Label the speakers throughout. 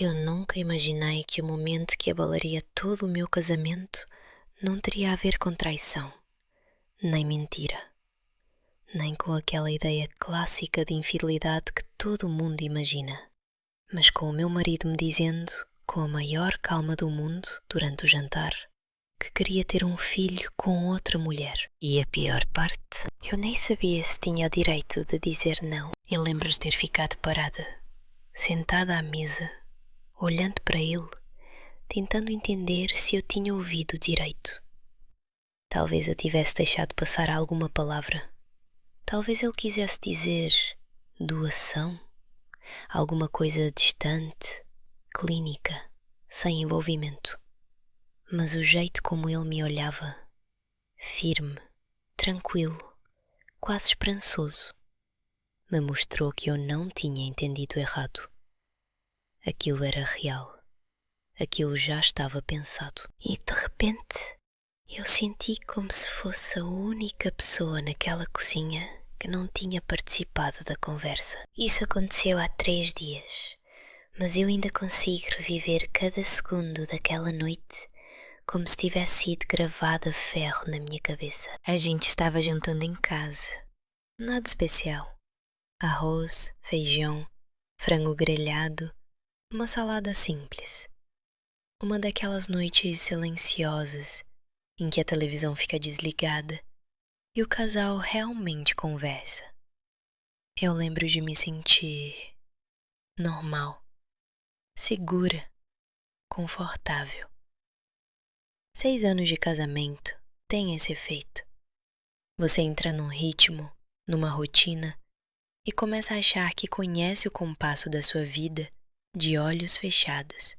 Speaker 1: Eu nunca imaginei que o momento que abalaria todo o meu casamento não teria a ver com traição, nem mentira, nem com aquela ideia clássica de infidelidade que todo mundo imagina, mas com o meu marido me dizendo, com a maior calma do mundo durante o jantar, que queria ter um filho com outra mulher. E a pior parte, eu nem sabia se tinha o direito de dizer não. Eu lembro de ter ficado parada, sentada à mesa, olhando para ele, tentando entender se eu tinha ouvido direito. Talvez eu tivesse deixado passar alguma palavra. Talvez ele quisesse dizer doação, alguma coisa distante, clínica, sem envolvimento. Mas o jeito como ele me olhava, firme, tranquilo, quase esperançoso, me mostrou que eu não tinha entendido errado. Aquilo era real. Aquilo já estava pensado. E de repente eu senti como se fosse a única pessoa naquela cozinha que não tinha participado da conversa. Isso aconteceu há 3 dias, mas eu ainda consigo reviver cada segundo daquela noite como se tivesse sido gravado a ferro na minha cabeça. A gente estava jantando em casa. Nada especial. Arroz, feijão, frango grelhado, uma salada simples. Uma daquelas noites silenciosas em que a televisão fica desligada e o casal realmente conversa. Eu lembro de me sentir normal, segura, confortável. 6 anos de casamento tem esse efeito. Você entra num ritmo, numa rotina e começa a achar que conhece o compasso da sua vida de olhos fechados.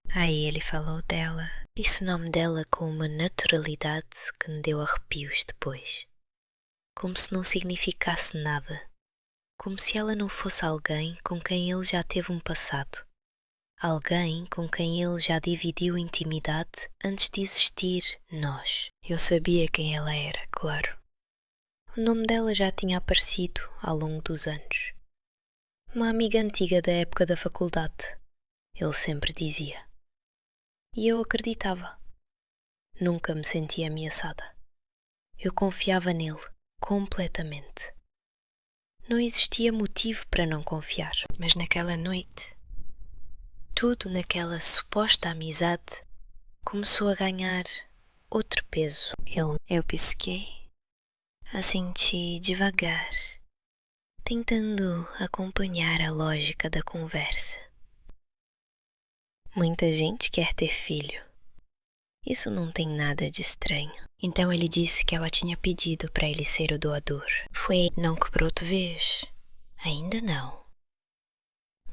Speaker 1: Aí ele falou dela, disse o nome dela com uma naturalidade que me deu arrepios depois. Como se não significasse nada. Como se ela não fosse alguém com quem ele já teve um passado. Alguém com quem ele já dividiu intimidade antes de existir nós. Eu sabia quem ela era, claro. O nome dela já tinha aparecido ao longo dos anos. Uma amiga antiga da época da faculdade, ele sempre dizia. E eu acreditava. Nunca me sentia ameaçada. Eu confiava nele, completamente. Não existia motivo para não confiar. Mas naquela noite, tudo naquela suposta amizade começou a ganhar outro peso. Eu pisquei, assenti devagar, tentando acompanhar a lógica da conversa. Muita gente quer ter filho. Isso não tem nada de estranho. Então ele disse que ela tinha pedido para ele ser o doador. Não quebrou de vez. Ainda não.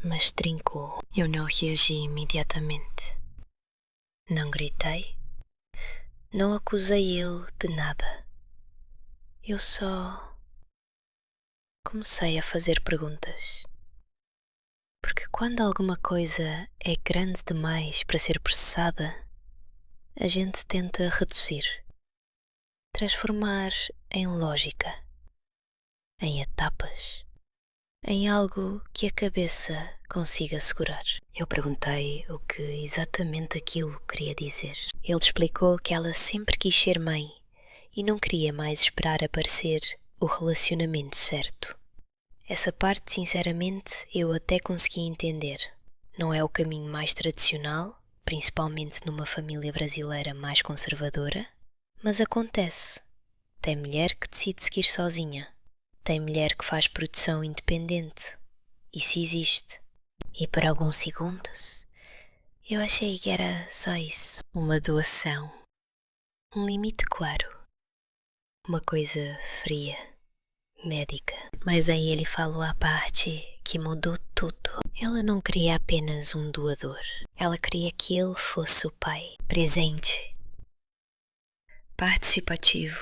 Speaker 1: Mas trincou. Eu não reagi imediatamente. Não gritei. Não acusei ele de nada. Eu só comecei a fazer perguntas. Porque quando alguma coisa é grande demais para ser processada, a gente tenta reduzir, transformar em lógica, em etapas, em algo que a cabeça consiga segurar. Eu perguntei o que exatamente aquilo queria dizer. Ele explicou que ela sempre quis ser mãe e não queria mais esperar aparecer o relacionamento certo. Essa parte, sinceramente, eu até consegui entender. Não é o caminho mais tradicional, principalmente numa família brasileira mais conservadora, mas acontece. Tem mulher que decide seguir sozinha. Tem mulher que faz produção independente. Isso existe. E por alguns segundos, eu achei que era só isso. Uma doação. Um limite claro. Uma coisa fria, médica. Mas aí ele falou a parte que mudou tudo. Ela não queria apenas um doador. Ela queria que ele fosse o pai. Presente. Participativo.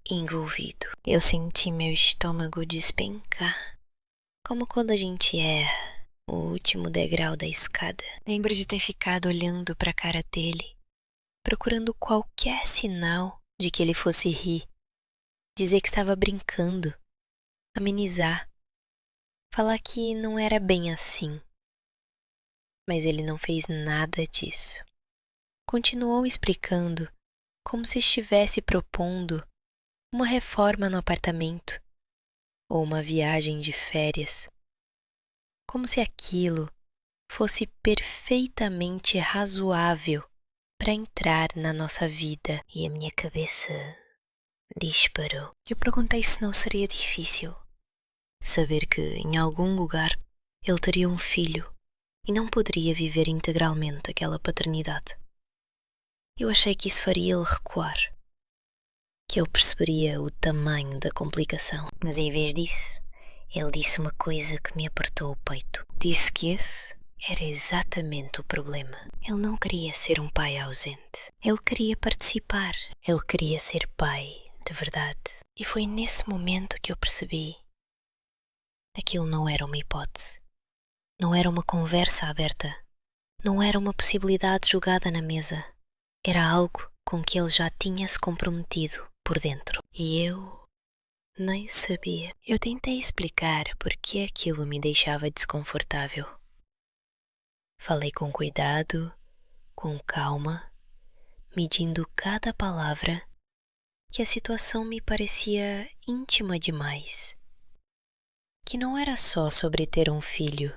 Speaker 1: Envolvido. Eu senti meu estômago despencar. Como quando a gente erra o último degrau da escada. Lembro de ter ficado olhando para a cara dele, procurando qualquer sinal de que ele fosse rir, dizer que estava brincando, amenizar, falar que não era bem assim. Mas ele não fez nada disso. Continuou explicando como se estivesse propondo uma reforma no apartamento ou uma viagem de férias, como se aquilo fosse perfeitamente razoável para entrar na nossa vida. E a minha cabeça disparou. Eu perguntei se não seria difícil saber que em algum lugar ele teria um filho e não poderia viver integralmente aquela paternidade. Eu achei que isso faria ele recuar, que ele perceberia o tamanho da complicação. Mas em vez disso, ele disse uma coisa que me apertou o peito. Disse que esse era exatamente o problema. Ele não queria ser um pai ausente. Ele queria participar. Ele queria ser pai de verdade. E foi nesse momento que eu percebi: aquilo não era uma hipótese. Não era uma conversa aberta. Não era uma possibilidade jogada na mesa. Era algo com que ele já tinha se comprometido por dentro. E eu nem sabia. Eu tentei explicar porque aquilo me deixava desconfortável. Falei com cuidado, com calma, medindo cada palavra, que a situação me parecia íntima demais. Que não era só sobre ter um filho.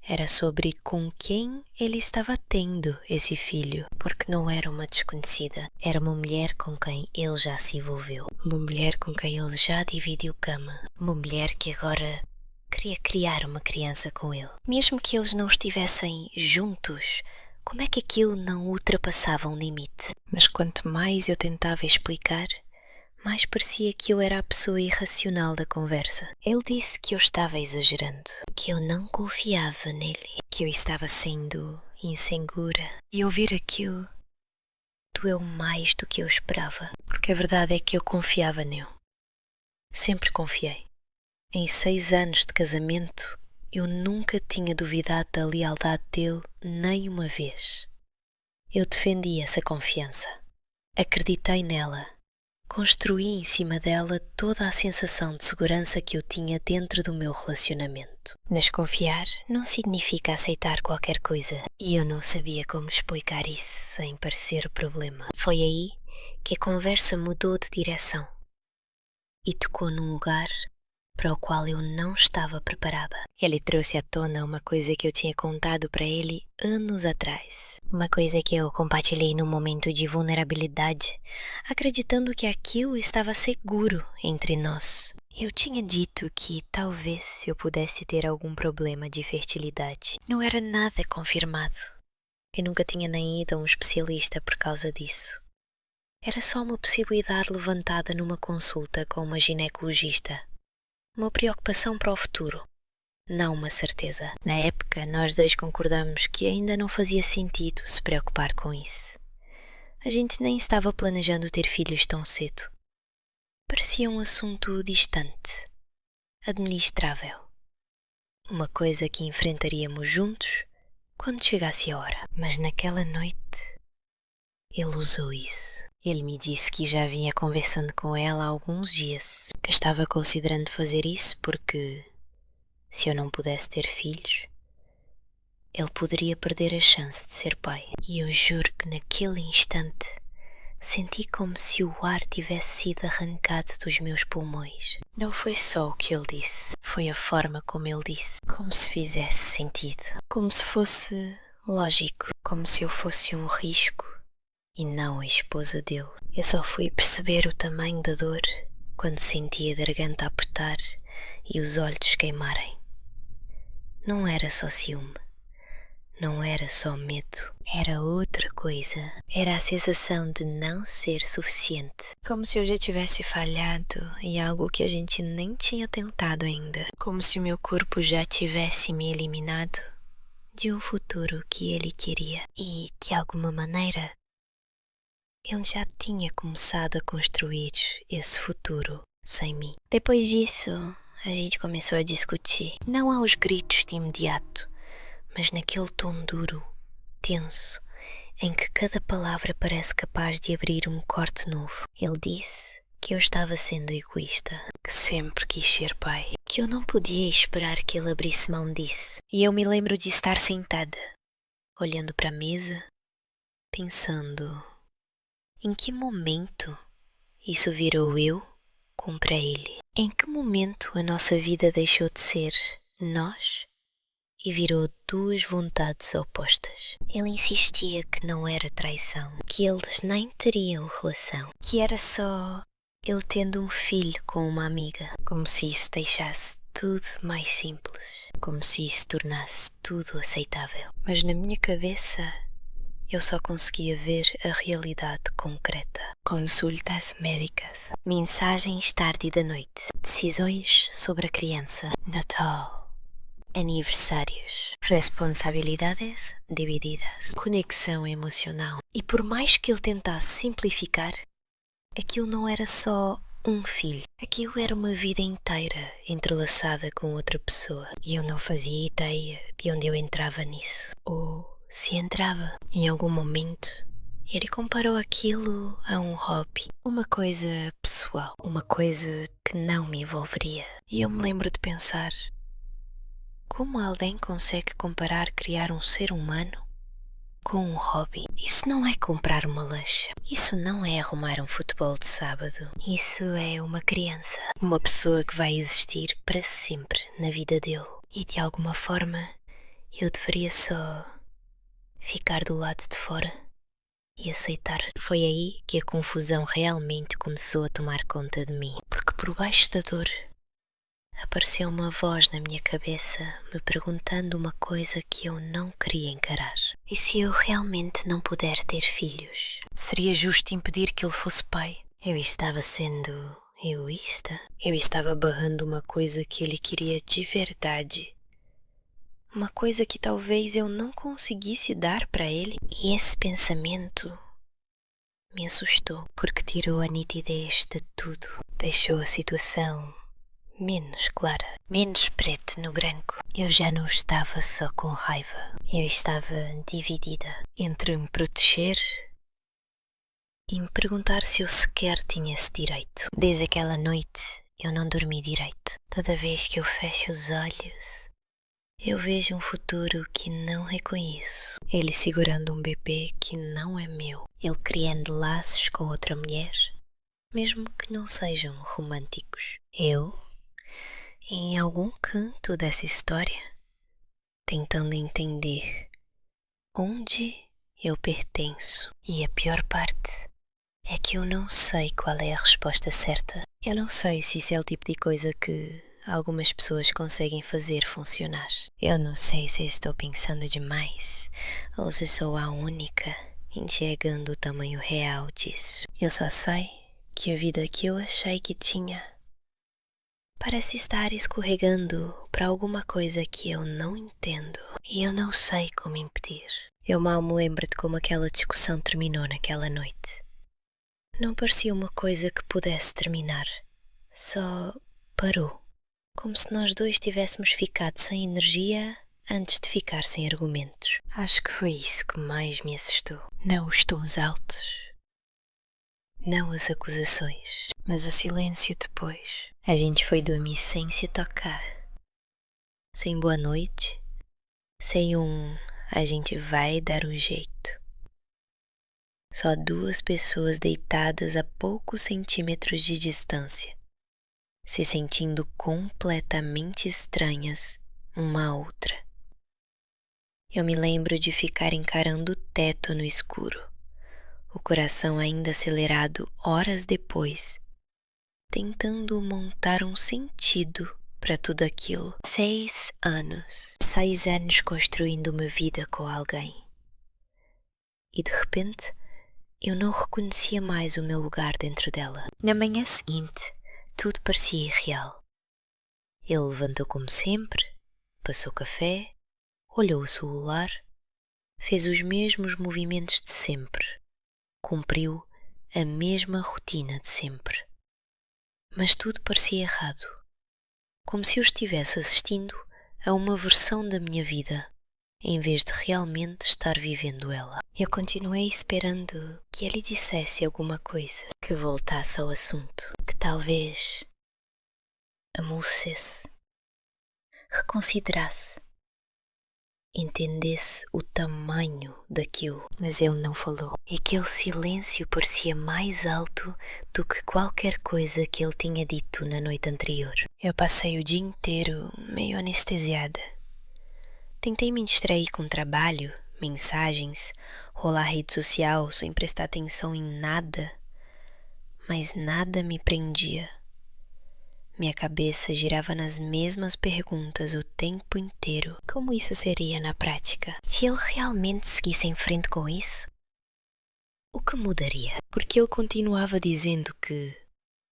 Speaker 1: Era sobre com quem ele estava tendo esse filho, porque não era uma desconhecida, era uma mulher com quem ele já se envolveu, uma mulher com quem ele já dividiu cama, uma mulher que agora queria criar uma criança com ele. Mesmo que eles não estivessem juntos, como é que aquilo não ultrapassava um limite? Mas quanto mais eu tentava explicar, mais parecia que eu era a pessoa irracional da conversa. Ele disse que eu estava exagerando, que eu não confiava nele, que eu estava sendo insegura. E ouvir aquilo doeu mais do que eu esperava, porque a verdade é que eu confiava nele. Sempre confiei. Em 6 anos de casamento, eu nunca tinha duvidado da lealdade dele nem uma vez. Eu defendi essa confiança. Acreditei nela. Construí em cima dela toda a sensação de segurança que eu tinha dentro do meu relacionamento. Mas confiar não significa aceitar qualquer coisa. E eu não sabia como explicar isso sem parecer problema. Foi aí que a conversa mudou de direção e tocou num lugar para o qual eu não estava preparada. Ele trouxe à tona uma coisa que eu tinha contado para ele anos atrás. Uma coisa que eu compartilhei num momento de vulnerabilidade, acreditando que aquilo estava seguro entre nós. Eu tinha dito que talvez eu pudesse ter algum problema de fertilidade. Não era nada confirmado. Eu nunca tinha nem ido a um especialista por causa disso. Era só uma possibilidade levantada numa consulta com uma ginecologista. Uma preocupação para o futuro, não uma certeza. Na época, nós dois concordamos que ainda não fazia sentido se preocupar com isso. A gente nem estava planejando ter filhos tão cedo. Parecia um assunto distante, administrável. Uma coisa que enfrentaríamos juntos quando chegasse a hora. Mas naquela noite, ele usou isso. Ele me disse que já vinha conversando com ela há alguns dias, que estava considerando fazer isso porque, se eu não pudesse ter filhos, ele poderia perder a chance de ser pai. E eu juro que naquele instante senti como se o ar tivesse sido arrancado dos meus pulmões. Não foi só o que ele disse, foi a forma como ele disse, como se fizesse sentido, como se fosse lógico, como se eu fosse um risco e não a esposa dele. Eu só fui perceber o tamanho da dor quando senti a garganta apertar e os olhos queimarem. Não era só ciúme, não era só medo, era outra coisa. Era a sensação de não ser suficiente. Como se eu já tivesse falhado em algo que a gente nem tinha tentado ainda. Como se o meu corpo já tivesse me eliminado de um futuro que ele queria. E, de alguma maneira, ele já tinha começado a construir esse futuro sem mim. Depois disso, a gente começou a discutir. Não aos gritos de imediato, mas naquele tom duro, tenso, em que cada palavra parece capaz de abrir um corte novo. Ele disse que eu estava sendo egoísta, que sempre quis ser pai, que eu não podia esperar que ele abrisse mão disso. E eu me lembro de estar sentada, olhando para a mesa, pensando: em que momento isso virou eu contra ele? Em que momento a nossa vida deixou de ser nós e virou duas vontades opostas? Ele insistia que não era traição, que eles nem teriam relação, que era só ele tendo um filho com uma amiga, como se isso deixasse tudo mais simples, como se isso tornasse tudo aceitável. Mas na minha cabeça eu só conseguia ver a realidade concreta. Consultas médicas, mensagens tarde e da noite, decisões sobre a criança, Natal, aniversários, responsabilidades divididas, conexão emocional. E por mais que ele tentasse simplificar, aquilo não era só um filho. Aquilo era uma vida inteira entrelaçada com outra pessoa. E eu não fazia ideia de onde eu entrava nisso. Ou se entrava. Em algum momento, ele comparou aquilo a um hobby. Uma coisa pessoal. Uma coisa que não me envolveria. E eu me lembro de pensar: como alguém consegue comparar criar um ser humano com um hobby? Isso não é comprar uma lancha. Isso não é arrumar um futebol de sábado. Isso é uma criança. Uma pessoa que vai existir para sempre na vida dele. E de alguma forma eu deveria só ficar do lado de fora e aceitar. Foi aí que a confusão realmente começou a tomar conta de mim. Porque por baixo da dor apareceu uma voz na minha cabeça me perguntando uma coisa que eu não queria encarar. E se eu realmente não puder ter filhos? Seria justo impedir que ele fosse pai? Eu estava sendo egoísta? Eu estava barrando uma coisa que ele queria de verdade. Uma coisa que talvez eu não conseguisse dar para ele. E esse pensamento me assustou, porque tirou a nitidez de tudo. Deixou a situação menos clara, menos preto no branco. Eu já não estava só com raiva. Eu estava dividida entre me proteger e me perguntar se eu sequer tinha esse direito. Desde aquela noite eu não dormi direito. Toda vez que eu fecho os olhos, eu vejo um futuro que não reconheço. Ele segurando um bebê que não é meu. Ele criando laços com outra mulher, mesmo que não sejam românticos. Eu, em algum canto dessa história, tentando entender onde eu pertenço. E a pior parte é que eu não sei qual é a resposta certa. Eu não sei se isso é o tipo de coisa que algumas pessoas conseguem fazer funcionar. Eu não sei se estou pensando demais ou se sou a única enxergando o tamanho real disso. Eu só sei que a vida que eu achei que tinha parece estar escorregando para alguma coisa que eu não entendo e eu não sei como impedir. Eu mal me lembro de como aquela discussão terminou naquela noite. Não parecia uma coisa que pudesse terminar. Só parou. Como se nós dois tivéssemos ficado sem energia antes de ficar sem argumentos. Acho que foi isso que mais me assustou. Não os tons altos, não as acusações, mas o silêncio depois. A gente foi dormir sem se tocar, sem boa noite, sem a gente vai dar um jeito. Só duas pessoas deitadas a poucos centímetros de distância, se sentindo completamente estranhas uma à outra. Eu me lembro de ficar encarando o teto no escuro, o coração ainda acelerado horas depois, tentando montar um sentido para tudo aquilo. 6 anos. 6 anos construindo uma vida com alguém. E de repente, eu não reconhecia mais o meu lugar dentro dela. Na manhã seguinte, tudo parecia irreal. Ele levantou como sempre, passou café, olhou o celular, fez os mesmos movimentos de sempre, cumpriu a mesma rotina de sempre. Mas tudo parecia errado, como se eu estivesse assistindo a uma versão da minha vida, em vez de realmente estar vivendo ela. Eu continuei esperando que ele dissesse alguma coisa que voltasse ao assunto, que talvez amolecesse, reconsiderasse, entendesse o tamanho daquilo, mas ele não falou. E aquele silêncio parecia mais alto do que qualquer coisa que ele tinha dito na noite anterior. Eu passei o dia inteiro meio anestesiada. Tentei me distrair com trabalho, mensagens, rolar rede social sem prestar atenção em nada, mas nada me prendia. Minha cabeça girava nas mesmas perguntas o tempo inteiro. Como isso seria na prática? Se ele realmente seguisse em frente com isso? O que mudaria? Porque ele continuava dizendo que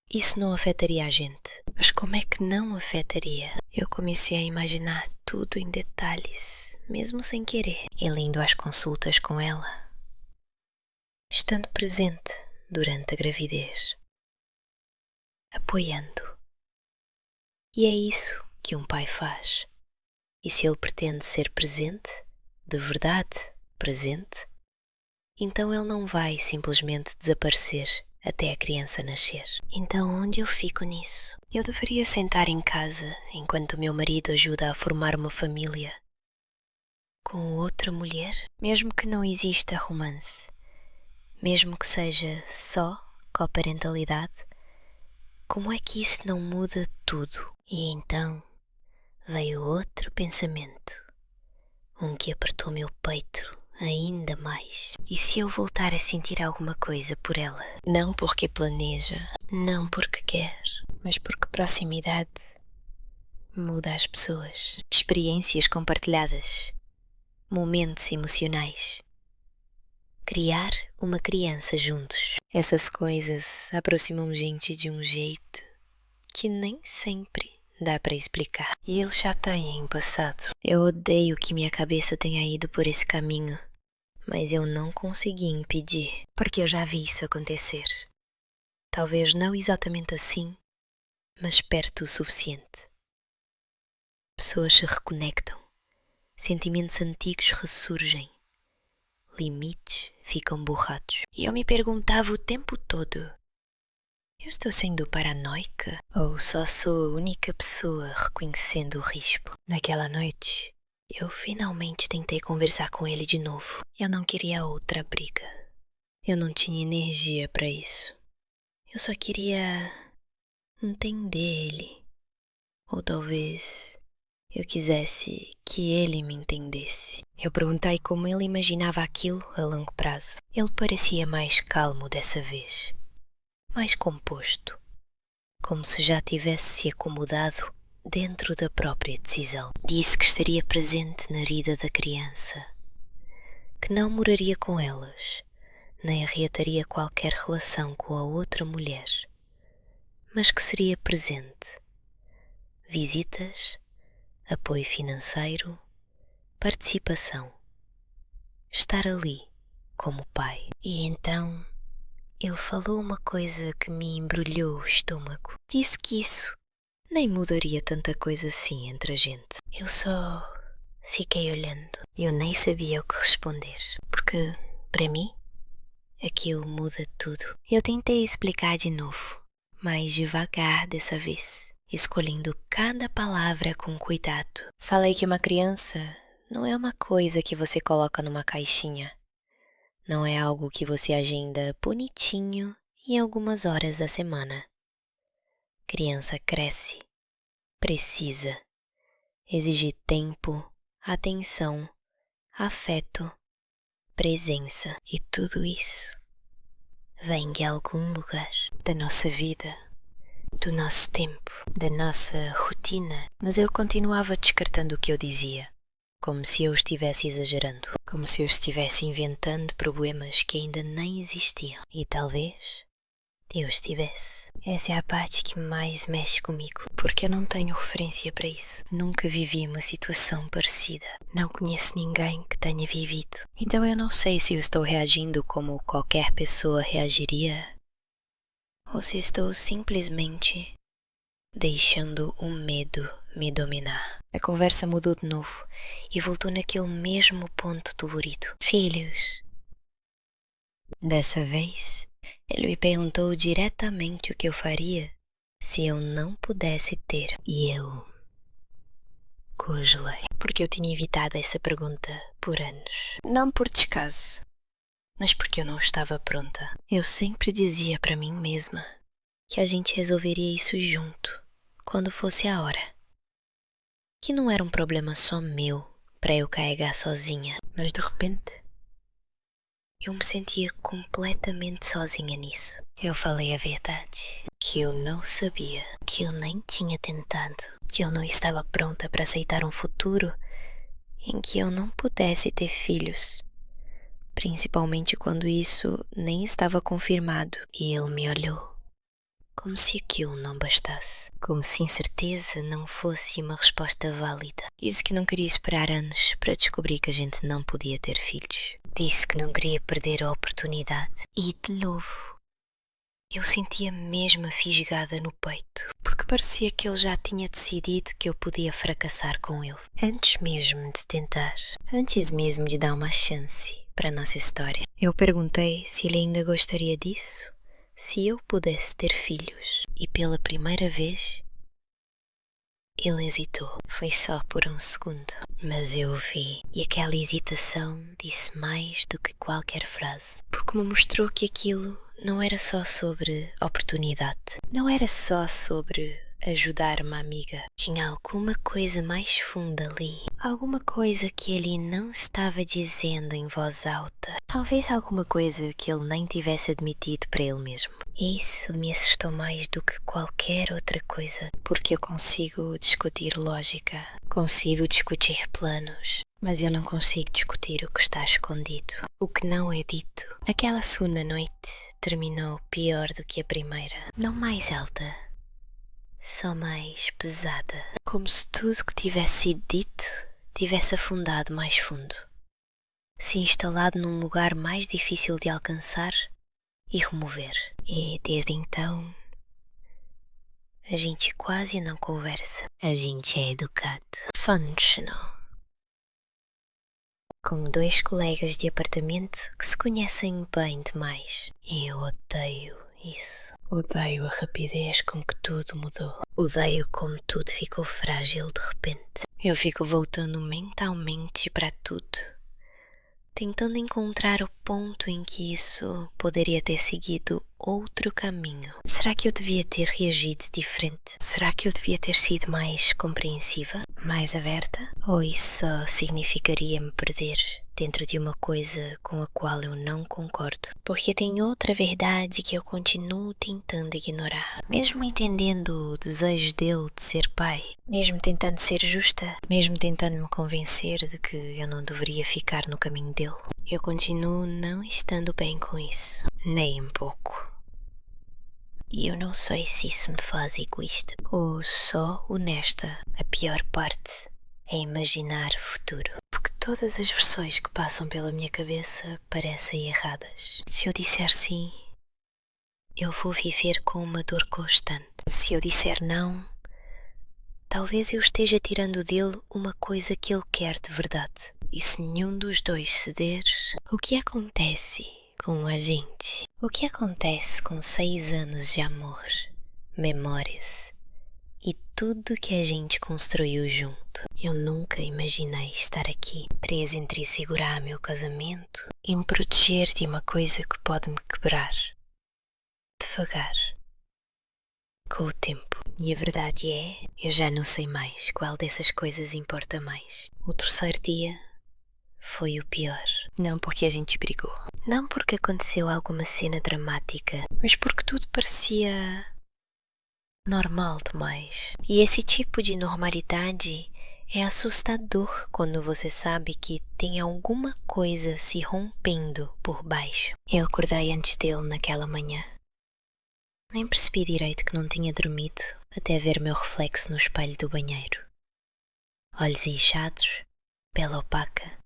Speaker 1: isso não afetaria a gente. Mas como é que não afetaria? Eu comecei a imaginar tudo em detalhes, mesmo sem querer. Ele indo às consultas com ela, estando presente durante a gravidez, apoiando. E é isso que um pai faz. E se ele pretende ser presente, de verdade presente, então ele não vai simplesmente desaparecer até a criança nascer. Então onde eu fico nisso? Eu deveria sentar em casa enquanto o meu marido ajuda a formar uma família com outra mulher? Mesmo que não exista romance, mesmo que seja só coparentalidade, como é que isso não muda tudo? E então veio outro pensamento, um que apertou meu peito ainda mais. E se eu voltar a sentir alguma coisa por ela? Não porque planeja, não porque quer, mas porque proximidade muda as pessoas. Experiências compartilhadas, momentos emocionais. Criar uma criança juntos. Essas coisas aproximam gente de um jeito que nem sempre dá para explicar. E ele já tem em passado. Eu odeio que minha cabeça tenha ido por esse caminho, mas eu não consegui impedir, porque eu já vi isso acontecer. Talvez não exatamente assim, mas perto o suficiente. Pessoas se reconectam, sentimentos antigos ressurgem, limites ficam borrados. E eu me perguntava o tempo todo: eu estou sendo paranoica? Ou só sou a única pessoa reconhecendo o risco? Naquela noite, eu finalmente tentei conversar com ele de novo. Eu não queria outra briga. Eu não tinha energia para isso. Eu só queria entender ele. Ou talvez eu quisesse que ele me entendesse. Eu perguntei como ele imaginava aquilo a longo prazo. Ele parecia mais calmo dessa vez, mais composto, como se já tivesse se acomodado dentro da própria decisão. Disse que estaria presente na vida da criança, que não moraria com elas, nem arreataria qualquer relação com a outra mulher, mas que seria presente. Visitas, apoio financeiro, participação, estar ali como pai. E então ele falou uma coisa que me embrulhou o estômago. Disse que isso nem mudaria tanta coisa assim entre a gente. Eu só fiquei olhando. Eu nem sabia o que responder, porque, para mim, aquilo muda tudo. Eu tentei explicar de novo, mais devagar dessa vez, escolhendo cada palavra com cuidado. Falei que uma criança não é uma coisa que você coloca numa caixinha. Não é algo que você agenda bonitinho em algumas horas da semana. Criança cresce, precisa, exige tempo, atenção, afeto, presença. E tudo isso vem de algum lugar da nossa vida, do nosso tempo, da nossa rotina. Mas ele continuava descartando o que eu dizia, como se eu estivesse exagerando, como se eu estivesse inventando problemas que ainda nem existiam. E talvez eu estivesse. Essa é a parte que mais mexe comigo, porque eu não tenho referência para isso. Nunca vivi uma situação parecida. Não conheço ninguém que tenha vivido. Então eu não sei se eu estou reagindo como qualquer pessoa reagiria, ou se estou simplesmente deixando o medo me dominar. A conversa mudou de novo e voltou naquele mesmo ponto dolorido. Filhos. Dessa vez, ele me perguntou diretamente o que eu faria se eu não pudesse ter. E eu congelei, porque eu tinha evitado essa pergunta por anos. Não por descaso, mas porque eu não estava pronta. Eu sempre dizia para mim mesma que a gente resolveria isso junto, quando fosse a hora. Que não era um problema só meu para eu carregar sozinha. Mas de repente, eu me sentia completamente sozinha nisso. Eu falei a verdade, que eu não sabia, que eu nem tinha tentado, que eu não estava pronta para aceitar um futuro em que eu não pudesse ter filhos. Principalmente quando isso nem estava confirmado. E ele me olhou, como se aquilo não bastasse. Como se incerteza não fosse uma resposta válida. Disse que não queria esperar anos para descobrir que a gente não podia ter filhos. Disse que não queria perder a oportunidade. E de novo, eu sentia mesmo a fisgada no peito, porque parecia que ele já tinha decidido que eu podia fracassar com ele. Antes mesmo de tentar. Antes mesmo de dar uma chance para a nossa história. Eu perguntei se ele ainda gostaria disso, se eu pudesse ter filhos. E pela primeira vez, ele hesitou. Foi só por um segundo, mas eu o vi. E aquela hesitação disse mais do que qualquer frase, porque me mostrou que aquilo não era só sobre oportunidade. Não era só sobre ajudar uma amiga. Tinha alguma coisa mais funda ali. Alguma coisa que ele não estava dizendo em voz alta. Talvez alguma coisa que ele nem tivesse admitido para ele mesmo. Isso me assustou mais do que qualquer outra coisa, porque eu consigo discutir lógica, consigo discutir planos, mas eu não consigo discutir o que está escondido, o que não é dito. Aquela segunda noite terminou pior do que a primeira. Não mais alta, só mais pesada. Como se tudo que tivesse sido dito tivesse afundado mais fundo, se instalado num lugar mais difícil de alcançar e remover. E desde então, a gente quase não conversa. A gente é educado. Functional. Com dois colegas de apartamento que se conhecem bem demais. E eu odeio isso. Odeio a rapidez com que tudo mudou. Odeio como tudo ficou frágil de repente. Eu fico voltando mentalmente para tudo, tentando encontrar o ponto em que isso poderia ter seguido outro caminho. Será que eu devia ter reagido diferente? Será que eu devia ter sido mais compreensiva? Mais aberta? Ou isso só significaria me perder dentro de uma coisa com a qual eu não concordo? Porque tem outra verdade que eu continuo tentando ignorar. Mesmo entendendo o desejo dele de ser pai, mesmo tentando ser justa, mesmo tentando me convencer de que eu não deveria ficar no caminho dele, eu continuo não estando bem com isso. Nem um pouco. E eu não sei se isso me faz egoísta ou só honesta. A pior parte é imaginar o futuro, porque todas as versões que passam pela minha cabeça parecem erradas. Se eu disser sim, eu vou viver com uma dor constante. Se eu disser não, talvez eu esteja tirando dele uma coisa que ele quer de verdade. E se nenhum dos dois ceder, o que acontece com a gente? O que acontece com 6 anos de amor, memórias e tudo que a gente construiu junto? Eu nunca imaginei estar aqui, presa entre segurar meu casamento e me proteger de uma coisa que pode me quebrar. Devagar. Com o tempo. E a verdade é, eu já não sei mais qual dessas coisas importa mais. O terceiro dia foi o pior. Não porque a gente brigou. Não porque aconteceu alguma cena dramática, mas porque tudo parecia normal demais. E esse tipo de normalidade é assustador quando você sabe que tem alguma coisa se rompendo por baixo. Eu acordei antes dele naquela manhã. Nem percebi direito que não tinha dormido até ver meu reflexo no espelho do banheiro. Olhos inchados, pele opaca,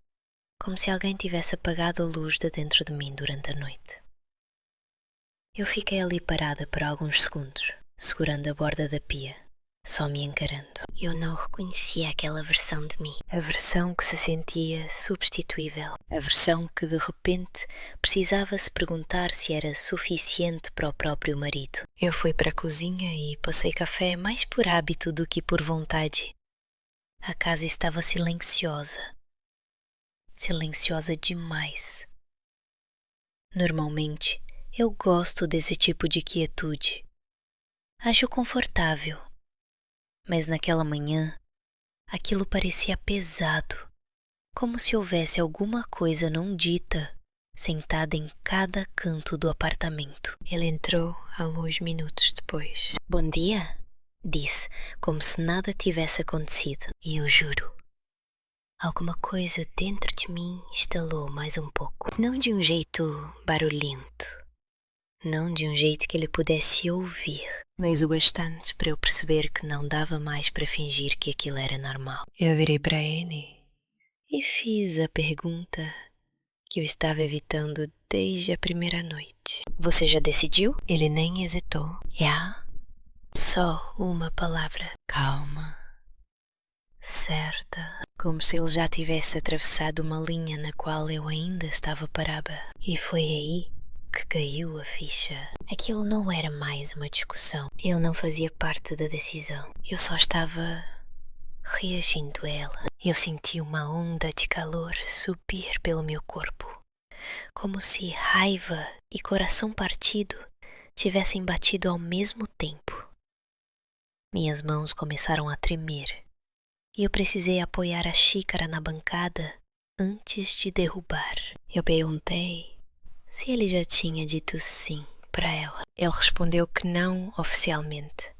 Speaker 1: como se alguém tivesse apagado a luz de dentro de mim durante a noite. Eu fiquei ali parada por alguns segundos, segurando a borda da pia, só me encarando. Eu não reconhecia aquela versão de mim. A versão que se sentia substituível. A versão que de repente precisava se perguntar se era suficiente para o próprio marido. Eu fui para a cozinha e passei café mais por hábito do que por vontade. A casa estava silenciosa. Silenciosa demais. Normalmente, eu gosto desse tipo de quietude. Acho confortável. Mas naquela manhã, aquilo parecia pesado, como se houvesse alguma coisa não dita, sentada em cada canto do apartamento. Ele entrou alguns minutos depois. Bom dia, disse, como se nada tivesse acontecido. E eu juro, alguma coisa dentro de mim estalou mais um pouco. Não de um jeito barulhento, não de um jeito que ele pudesse ouvir, mas o bastante para eu perceber que não dava mais para fingir que aquilo era normal. Eu virei para ele e fiz a pergunta que eu estava evitando desde a primeira noite. Você já decidiu? Ele nem hesitou. Só uma palavra. Calma. Certa. Como se ele já tivesse atravessado uma linha na qual eu ainda estava parada. E foi aí que caiu a ficha. Aquilo não era mais uma discussão. Ele não fazia parte da decisão. Eu só estava reagindo a ela. Eu senti uma onda de calor subir pelo meu corpo, como se raiva e coração partido tivessem batido ao mesmo tempo. Minhas mãos começaram a tremer e eu precisei apoiar a xícara na bancada antes de derrubar. Eu perguntei se ele já tinha dito sim para ela. Ele respondeu que não oficialmente,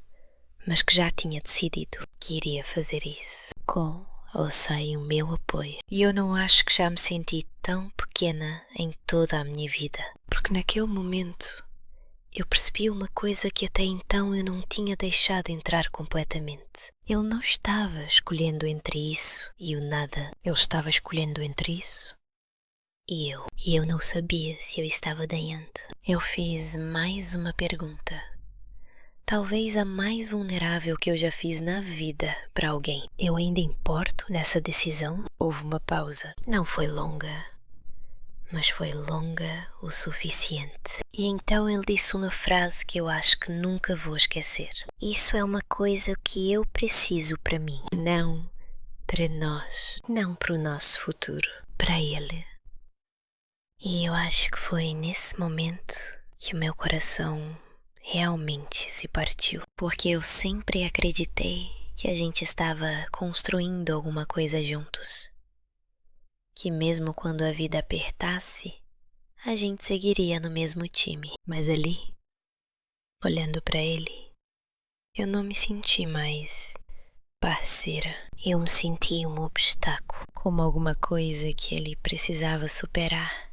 Speaker 1: mas que já tinha decidido que iria fazer isso, com ou sem o meu apoio. E eu não acho que já me senti tão pequena em toda a minha vida, porque naquele momento eu percebi uma coisa que até então eu não tinha deixado entrar completamente. Ele não estava escolhendo entre isso e o nada. Ele estava escolhendo entre isso e eu. E eu não sabia se eu estava diante. Eu fiz mais uma pergunta. Talvez a mais vulnerável que eu já fiz na vida para alguém. Eu ainda importo nessa decisão? Houve uma pausa. Não foi longa, mas foi longa o suficiente. E então ele disse uma frase que eu acho que nunca vou esquecer. Isso é uma coisa que eu preciso para mim. Não para nós. Não para o nosso futuro. Para ele. E eu acho que foi nesse momento que o meu coração realmente se partiu, porque eu sempre acreditei que a gente estava construindo alguma coisa juntos, que mesmo quando a vida apertasse, a gente seguiria no mesmo time. Mas ali, olhando para ele, eu não me senti mais parceira. Eu me senti um obstáculo, como alguma coisa que ele precisava superar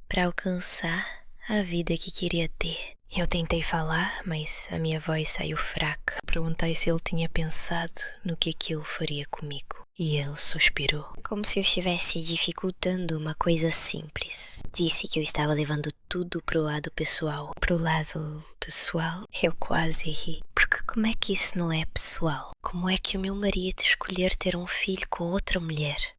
Speaker 1: para alcançar a vida que queria ter. Eu tentei falar, mas a minha voz saiu fraca. Perguntei se ele tinha pensado no que aquilo faria comigo. E ele suspirou, como se eu estivesse dificultando uma coisa simples. Disse que eu estava levando tudo pro lado pessoal. Pro lado pessoal? Eu quase ri. Porque como é que isso não é pessoal? Como é que o meu marido escolher ter um filho com outra mulher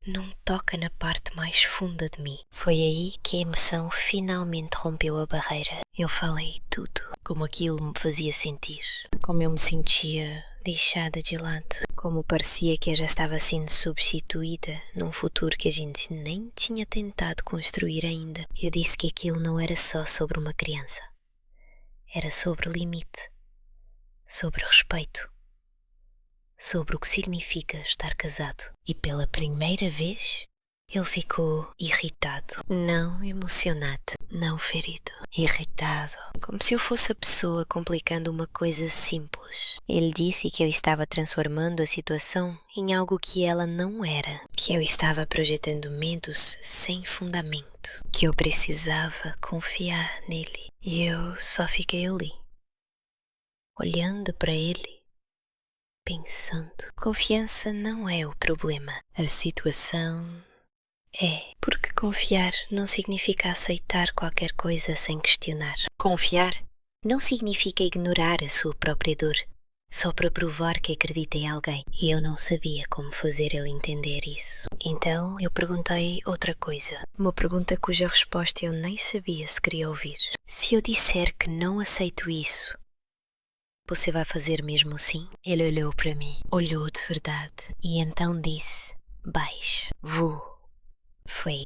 Speaker 1: não toca na parte mais funda de mim? Foi aí que a emoção finalmente rompeu a barreira. Eu falei tudo, como aquilo me fazia sentir, como eu me sentia deixada de lado, como parecia que eu já estava sendo substituída num futuro que a gente nem tinha tentado construir ainda. Eu disse que aquilo não era só sobre uma criança, era sobre limite, sobre respeito, sobre o que significa estar casado. E pela primeira vez, ele ficou irritado, não emocionado, não ferido, irritado, como se eu fosse a pessoa complicando uma coisa simples. Ele disse que eu estava transformando a situação em algo que ela não era, que eu estava projetando medos sem fundamento, que eu precisava confiar nele. E eu só fiquei ali, olhando para ele, pensando. Confiança não é o problema. A situação é. Porque confiar não significa aceitar qualquer coisa sem questionar. Confiar não significa ignorar a sua própria dor, só para provar que acredita em alguém. E eu não sabia como fazer ele entender isso. Então eu perguntei outra coisa, uma pergunta cuja resposta eu nem sabia se queria ouvir. Se eu disser que não aceito isso, você vai fazer mesmo assim? Ele olhou para mim, olhou de verdade, e então disse, baixe, vou.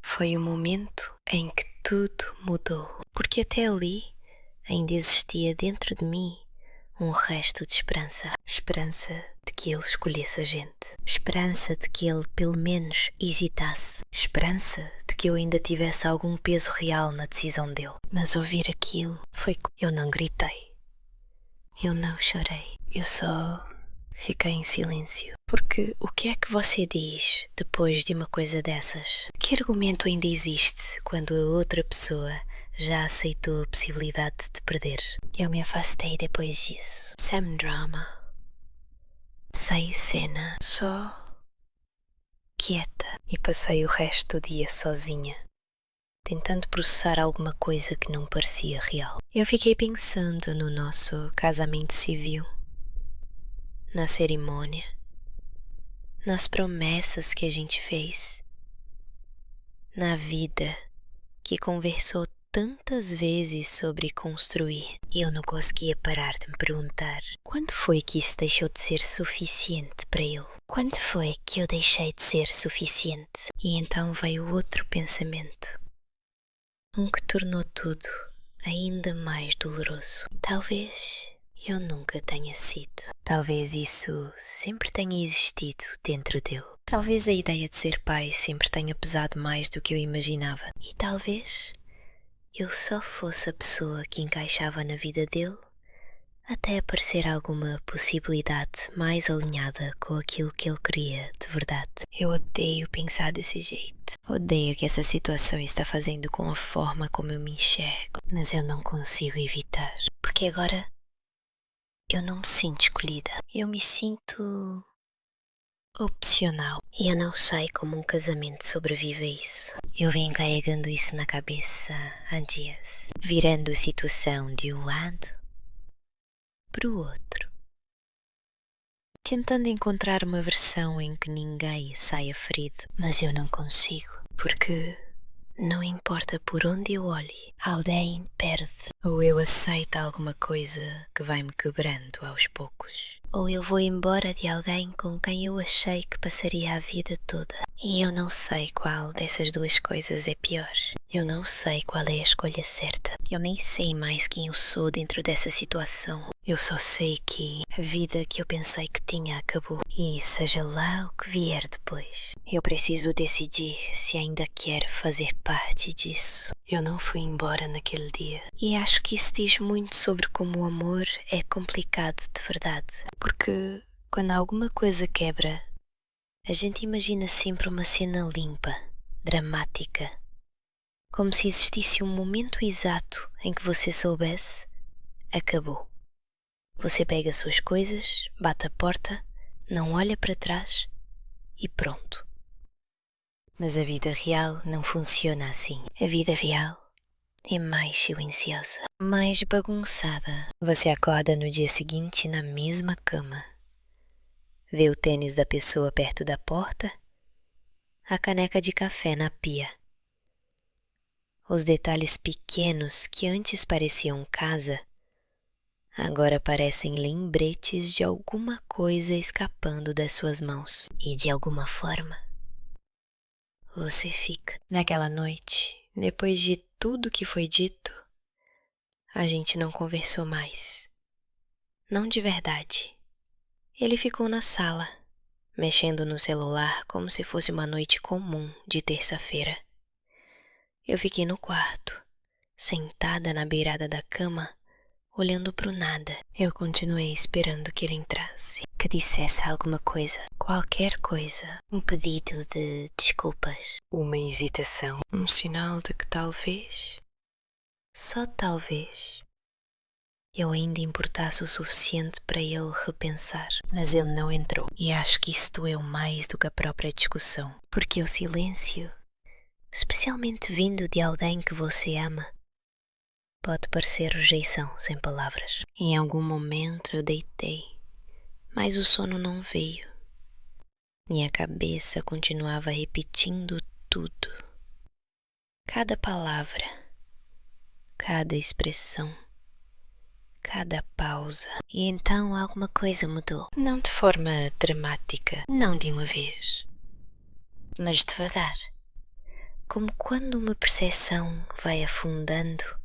Speaker 1: Foi o momento em que tudo mudou, porque até ali ainda existia dentro de mim um resto de esperança. Esperança de que ele escolhesse a gente. Esperança de que ele pelo menos hesitasse. Esperança de que eu ainda tivesse algum peso real na decisão dele. Mas ouvir aquilo foi... Eu não gritei. Eu não chorei. Eu só fiquei em silêncio. Porque o que é que você diz depois de uma coisa dessas? Que argumento ainda existe quando a outra pessoa já aceitou a possibilidade de te perder? Eu me afastei depois disso. Sem drama. Sem cena. Só quieta. E passei o resto do dia sozinha, tentando processar alguma coisa que não parecia real. Eu fiquei pensando no nosso casamento civil, na cerimônia, nas promessas que a gente fez, na vida que conversou tantas vezes sobre construir. E eu não conseguia parar de me perguntar, quando foi que isso deixou de ser suficiente para ele? Quando foi que eu deixei de ser suficiente? E então veio outro pensamento, um que tornou tudo ainda mais doloroso. Talvez eu nunca tenha sido. Talvez isso sempre tenha existido dentro dele. Talvez a ideia de ser pai sempre tenha pesado mais do que eu imaginava. E talvez eu só fosse a pessoa que encaixava na vida dele até aparecer alguma possibilidade mais alinhada com aquilo que ele queria de verdade. Eu odeio pensar desse jeito. Odeio que essa situação está fazendo com a forma como eu me enxergo. Mas eu não consigo evitar. Porque agora eu não me sinto escolhida. Eu me sinto opcional. E eu não sei como um casamento sobrevive a isso. Eu venho carregando isso na cabeça há dias, virando a situação de um lado para o outro, tentando encontrar uma versão em que ninguém saia ferido. Mas eu não consigo, porque não importa por onde eu olhe, alguém perde. Ou eu aceito alguma coisa que vai me quebrando aos poucos, ou eu vou embora de alguém com quem eu achei que passaria a vida toda. E eu não sei qual dessas duas coisas é pior. Eu não sei qual é a escolha certa. Eu nem sei mais quem eu sou dentro dessa situação. Eu só sei que a vida que eu pensei que tinha acabou. E seja lá o que vier depois, eu preciso decidir se ainda quero fazer parte disso. Eu não fui embora naquele dia. E acho que isso diz muito sobre como o amor é complicado de verdade. Porque quando alguma coisa quebra, a gente imagina sempre uma cena limpa, dramática. Como se existisse um momento exato em que você soubesse, acabou. Você pega as suas coisas, bate a porta, não olha para trás e pronto. Mas a vida real não funciona assim. A vida real é mais silenciosa, mais bagunçada. Você acorda no dia seguinte na mesma cama. Vê o tênis da pessoa perto da porta, a caneca de café na pia. Os detalhes pequenos que antes pareciam casa, agora parecem lembretes de alguma coisa escapando das suas mãos. E de alguma forma, você fica. Naquela noite, depois de tudo que foi dito, a gente não conversou mais. Não de verdade. Ele ficou na sala, mexendo no celular como se fosse uma noite comum de terça-feira. Eu fiquei no quarto, sentada na beirada da cama, olhando pro nada. Eu continuei esperando que ele entrasse, que dissesse alguma coisa, qualquer coisa. Um pedido de desculpas, uma hesitação, um sinal de que talvez, só talvez, eu ainda importasse o suficiente para ele repensar. Mas ele não entrou. E acho que isso doeu mais do que a própria discussão. Porque o silêncio, especialmente vindo de alguém que você ama, pode parecer rejeição sem palavras. Em algum momento eu deitei, mas o sono não veio. Minha cabeça continuava repetindo tudo. Cada palavra, cada expressão, cada pausa. E então alguma coisa mudou. Não de forma dramática, não de uma vez, mas devagar. Como quando uma percepção vai afundando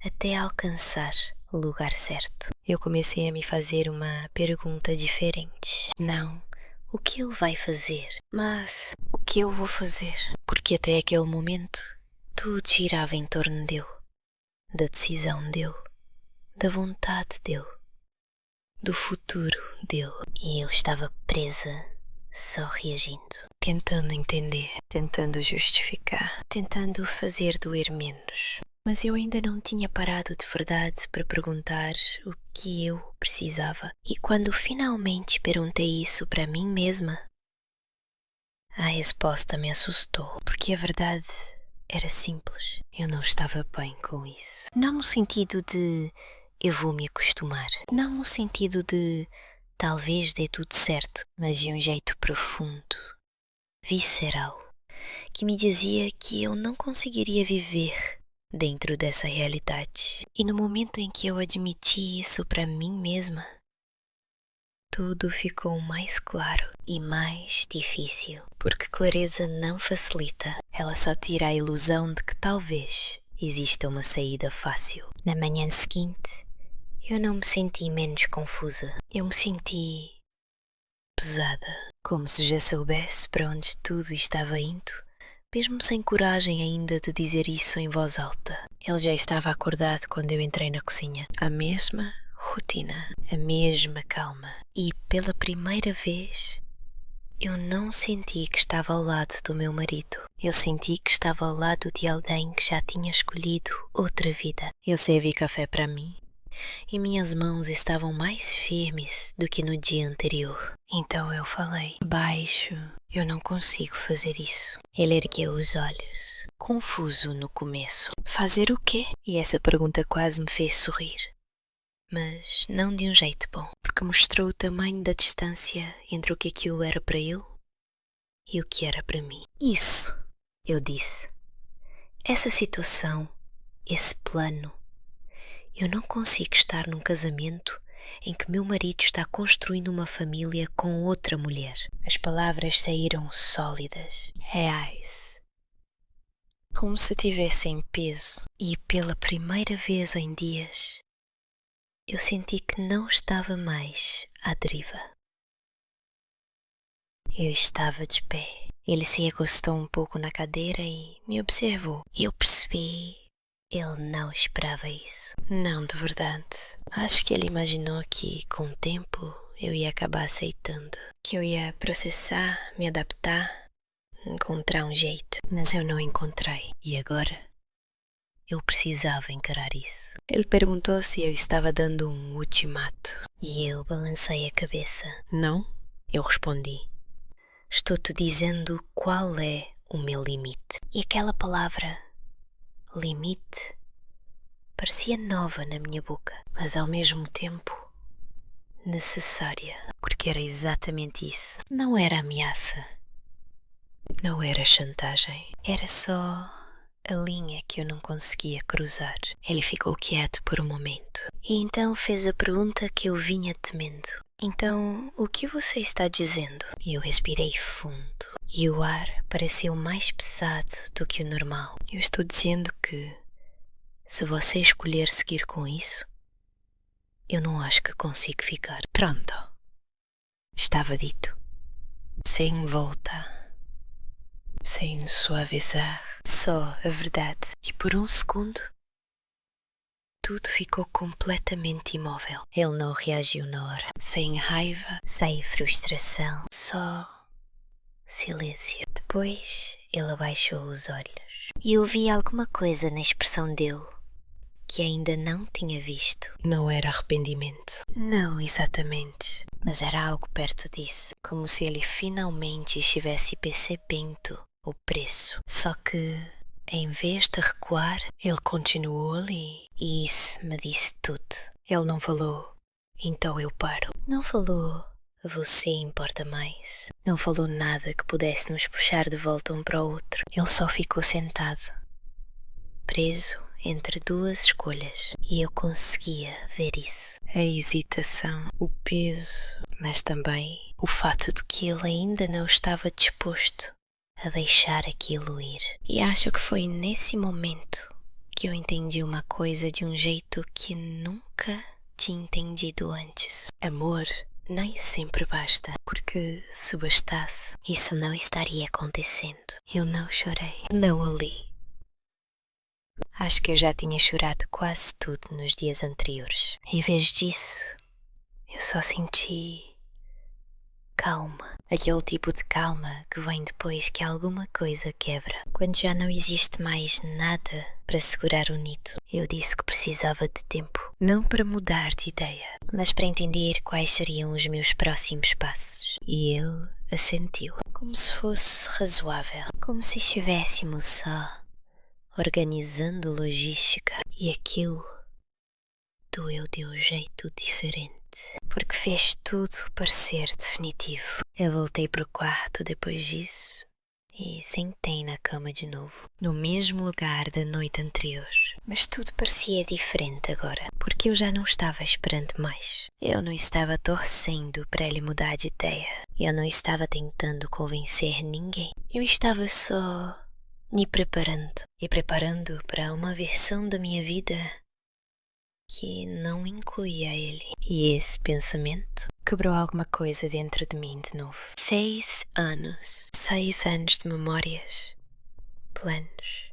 Speaker 1: até alcançar o lugar certo. Eu comecei a me fazer uma pergunta diferente. Não o que ele vai fazer, mas o que eu vou fazer. Porque até aquele momento tudo girava em torno dele, da decisão dele, da vontade dele, do futuro dele. E eu estava presa, só reagindo, tentando entender, tentando justificar, tentando fazer doer menos. Mas eu ainda não tinha parado de verdade para perguntar o que eu precisava. E quando finalmente perguntei isso para mim mesma, a resposta me assustou, porque a verdade era simples. Eu não estava bem com isso. Não no sentido de eu vou me acostumar. Não no sentido de talvez dê tudo certo, mas de um jeito profundo, visceral, que me dizia que eu não conseguiria viver dentro dessa realidade. E no momento em que eu admiti isso para mim mesma, tudo ficou mais claro e mais difícil, porque clareza não facilita, ela só tira a ilusão de que talvez exista uma saída fácil. Na manhã seguinte, eu não me senti menos confusa, eu me senti pesada, como se já soubesse para onde tudo estava indo, mesmo sem coragem ainda de dizer isso em voz alta. Ele já estava acordado quando eu entrei na cozinha. A mesma rotina, a mesma calma. E pela primeira vez, eu não senti que estava ao lado do meu marido. Eu senti que estava ao lado de alguém que já tinha escolhido outra vida. Eu servi café para mim e minhas mãos estavam mais firmes do que no dia anterior. Então eu falei baixo: eu não consigo fazer isso. Ele ergueu os olhos, confuso no começo. Fazer o quê? E essa pergunta quase me fez sorrir. Mas não de um jeito bom, porque mostrou o tamanho da distância entre o que aquilo era para ele e o que era para mim. Isso, eu disse. Essa situação, esse plano. Eu não consigo estar num casamento em que meu marido está construindo uma família com outra mulher. As palavras saíram sólidas, reais, como se tivessem peso. E pela primeira vez em dias, eu senti que não estava mais à deriva. Eu estava de pé. Ele se recostou um pouco na cadeira e me observou. Eu percebi. Ele não esperava isso. Não, de verdade. Acho que ele imaginou que, com o tempo, eu ia acabar aceitando. Que eu ia processar, me adaptar, encontrar um jeito. Mas eu não encontrei. E agora? Eu precisava encarar isso. Ele perguntou se eu estava dando um ultimato. E eu balancei a cabeça. Não, eu respondi. Estou-te dizendo qual é o meu limite. E aquela palavra, limite, parecia nova na minha boca, mas ao mesmo tempo necessária, porque era exatamente isso. Não era ameaça, não era chantagem, era só a linha que eu não conseguia cruzar. Ele ficou quieto por um momento e então fez a pergunta que eu vinha temendo. Então, o que você está dizendo? E eu respirei fundo e o ar pareceu mais pesado do que o normal. Eu estou dizendo que, se você escolher seguir com isso, eu não acho que consigo ficar. Pronto. Estava dito. Sem volta. Sem suavizar. Só a verdade. E por um segundo, tudo ficou completamente imóvel. Ele não reagiu na hora. Sem raiva, sem frustração. Só silêncio. Depois, ele abaixou os olhos. E eu vi alguma coisa na expressão dele que ainda não tinha visto. Não era arrependimento. Não exatamente. Mas era algo perto disso. Como se ele finalmente estivesse percebendo o preço. Só que Em vez de recuar, ele continuou ali. E isso me disse tudo. Ele não falou, então eu paro. Não falou, você importa mais. Não falou nada que pudesse nos puxar de volta um para o outro. Ele só ficou sentado, preso entre duas escolhas. E eu conseguia ver isso. A hesitação, o peso, mas também o fato de que ele ainda não estava disposto a deixar aquilo ir. E acho que foi nesse momento que eu entendi uma coisa de um jeito que nunca tinha entendido antes. Amor nem sempre basta, porque se bastasse, isso não estaria acontecendo. Eu não chorei, não ali. Acho que eu já tinha chorado quase tudo nos dias anteriores. Em vez disso, eu só senti calma. Aquele tipo de calma que vem depois que alguma coisa quebra. Quando já não existe mais nada para segurar o nido. Eu disse que precisava de tempo. Não para mudar de ideia, mas para entender quais seriam os meus próximos passos. E ele assentiu. Como se fosse razoável. Como se estivéssemos só organizando logística. E aquilo doeu de um jeito diferente. Porque fez tudo parecer definitivo. Eu voltei para o quarto depois disso e sentei na cama de novo, no mesmo lugar da noite anterior. Mas tudo parecia diferente agora, porque eu já não estava esperando mais. Eu não estava torcendo para ele mudar de ideia. Eu não estava tentando convencer ninguém. Eu estava só me preparando. E preparando para uma versão da minha vida que não incluía ele. E esse pensamento quebrou alguma coisa dentro de mim de novo. 6 anos. 6 anos de memórias, planos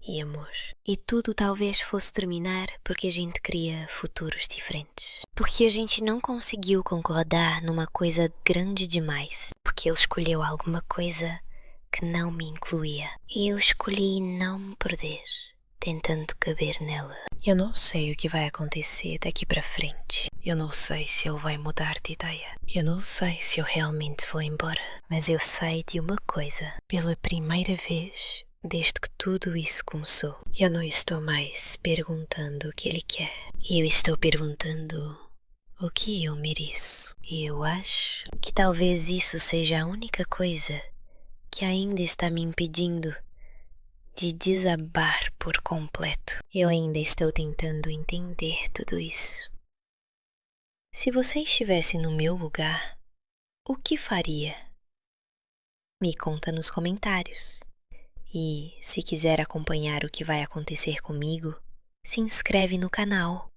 Speaker 1: e amor. E tudo talvez fosse terminar porque a gente queria futuros diferentes. Porque a gente não conseguiu concordar numa coisa grande demais. Porque ele escolheu alguma coisa que não me incluía. E eu escolhi não me perder, tentando caber nela. Eu não sei o que vai acontecer daqui para frente. Eu não sei se ele vai mudar de ideia. Eu não sei se eu realmente vou embora. Mas eu sei de uma coisa. Pela primeira vez, desde que tudo isso começou, eu não estou mais perguntando o que ele quer. Eu estou perguntando o que eu mereço. E eu acho que talvez isso seja a única coisa que ainda está me impedindo de desabar por completo. Eu ainda estou tentando entender tudo isso. Se você estivesse no meu lugar, o que faria? Me conta nos comentários. E se quiser acompanhar o que vai acontecer comigo, se inscreve no canal.